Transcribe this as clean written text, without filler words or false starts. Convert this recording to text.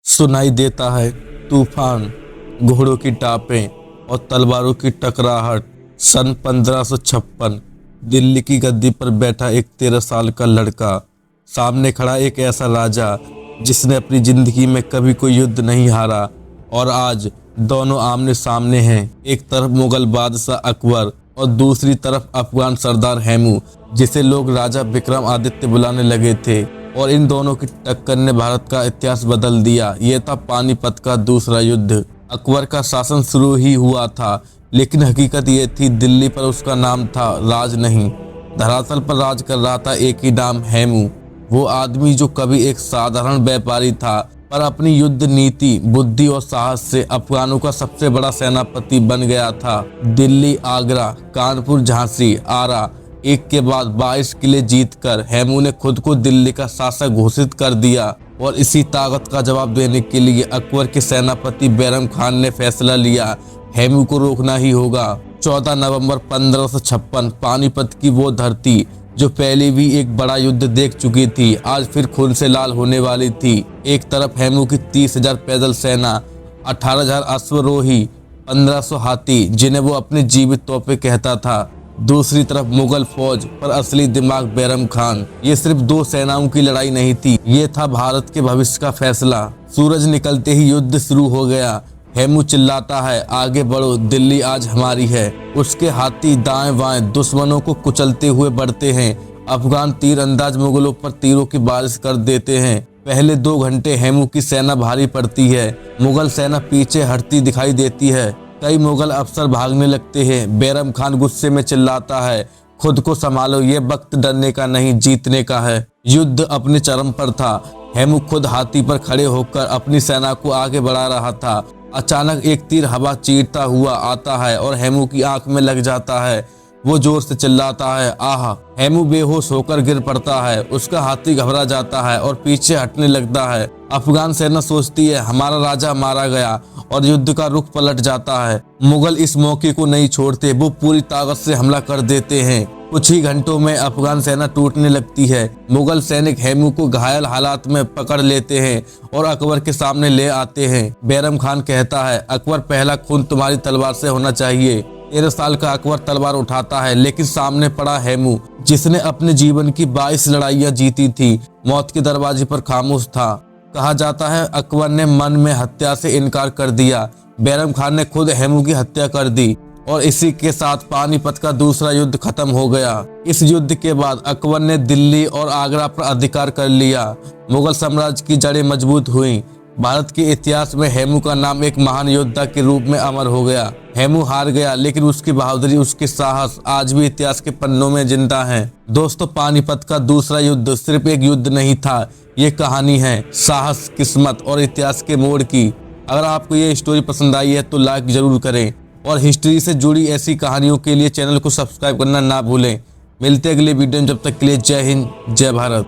सुनाई देता है तूफान, घोड़ों की टापें और तलवारों की टकराहट। सन 1556 दिल्ली की गद्दी पर बैठा एक 13 साल का लड़का, सामने खड़ा एक ऐसा राजा जिसने अपनी जिंदगी में कभी कोई युद्ध नहीं हारा, और आज दोनों आमने सामने हैं। एक तरफ मुगल बादशाह अकबर और दूसरी तरफ अफगान सरदार हेमू, जिसे लोग राजा विक्रमादित्य बुलाने लगे थे। और इन दोनों की टक्कर ने भारत का इतिहास बदल दिया। ये था पानीपत का दूसरा युद्ध। अकबर का शासन शुरू ही हुआ था, लेकिन हकीकत ये थी दिल्ली पर उसका नाम था, राज नहीं। धरातल पर राज कर रहा था एक ही नाम, हेमू। वो आदमी जो कभी एक साधारण व्यापारी था, पर अपनी युद्ध नीति, बुद्धि और साहस से अफगानों का सबसे बड़ा सेनापति बन गया था। दिल्ली, आगरा, कानपुर, झांसी, आरा, एक के बाद 22 किले जीतकर हेमू ने खुद को दिल्ली का शासक घोषित कर दिया। और इसी ताकत का जवाब देने के लिए अकबर के सेनापति बैरम खान ने फैसला लिया, हेमू को रोकना ही होगा। 14 नवंबर 1556 पानीपत की वो धरती जो पहले भी एक बड़ा युद्ध देख चुकी थी, आज फिर खून से लाल होने वाली थी। एक तरफ हेमू की 30,000 पैदल सेना, 18,000 अश्वरोही, 1500 हाथी जिन्हें वो अपने जीवित तोपे कहता था। दूसरी तरफ मुगल फौज पर असली दिमाग बैरम खान। ये सिर्फ दो सेनाओं की लड़ाई नहीं थी, ये था भारत के भविष्य का फैसला। सूरज निकलते ही युद्ध शुरू हो गया। हेमू चिल्लाता है, आगे बढ़ो, दिल्ली आज हमारी है। उसके हाथी दाएं बाएं दुश्मनों को कुचलते हुए बढ़ते हैं। अफगान तीरंदाज मुगलों पर तीरों की बारिश कर देते हैं। पहले 2 घंटे हेमू की सेना भारी पड़ती है। मुगल सेना पीछे हटती दिखाई देती है। कई मुगल अफसर भागने लगते हैं। बैरम खान गुस्से में चिल्लाता है, खुद को संभालो, ये वक्त डरने का नहीं, जीतने का है। युद्ध अपने चरम पर था। हेमू खुद हाथी पर खड़े होकर अपनी सेना को आगे बढ़ा रहा था। अचानक एक तीर हवा चीरता हुआ आता है और हेमू की आंख में लग जाता है। वो जोर से चिल्लाता है, आह! हेमू बेहोश होकर गिर पड़ता है। उसका हाथी घबरा जाता है और पीछे हटने लगता है। अफगान सेना सोचती है, हमारा राजा मारा गया, और युद्ध का रुख पलट जाता है। मुगल इस मौके को नहीं छोड़ते, वो पूरी ताकत से हमला कर देते हैं। कुछ ही घंटों में अफगान सेना टूटने लगती है। मुगल सैनिक हेमू को घायल हालात में पकड़ लेते हैं और अकबर के सामने ले आते हैं। बैरम खान कहता है, अकबर, पहला खून तुम्हारी तलवार से होना चाहिए। 13 साल का अकबर तलवार उठाता है, लेकिन सामने पड़ा हेमू, जिसने अपने जीवन की 22 लड़ाइयां जीती थी, मौत के दरवाजे पर खामोश था। कहा जाता है अकबर ने मन में हत्या से इनकार कर दिया। बैरम खान ने खुद हेमू की हत्या कर दी और इसी के साथ पानीपत का दूसरा युद्ध खत्म हो गया। इस युद्ध के बाद अकबर ने दिल्ली और आगरा पर अधिकार कर लिया। मुगल साम्राज्य की जड़ें मजबूत हुईं। भारत के इतिहास में हेमू का नाम एक महान योद्धा के रूप में अमर हो गया। हेमू हार गया, लेकिन उसकी बहादुरी, उसके साहस आज भी इतिहास के पन्नों में जिंदा है। दोस्तों, पानीपत का दूसरा युद्ध सिर्फ एक युद्ध नहीं था, ये कहानी है साहस, किस्मत और इतिहास के मोड़ की। अगर आपको ये स्टोरी पसंद आई है तो लाइक जरूर करें, और हिस्ट्री से जुड़ी ऐसी कहानियों के लिए चैनल को सब्सक्राइब करना ना भूलें। मिलते अगले वीडियो में, जब तक के लिए जय हिंद, जय भारत।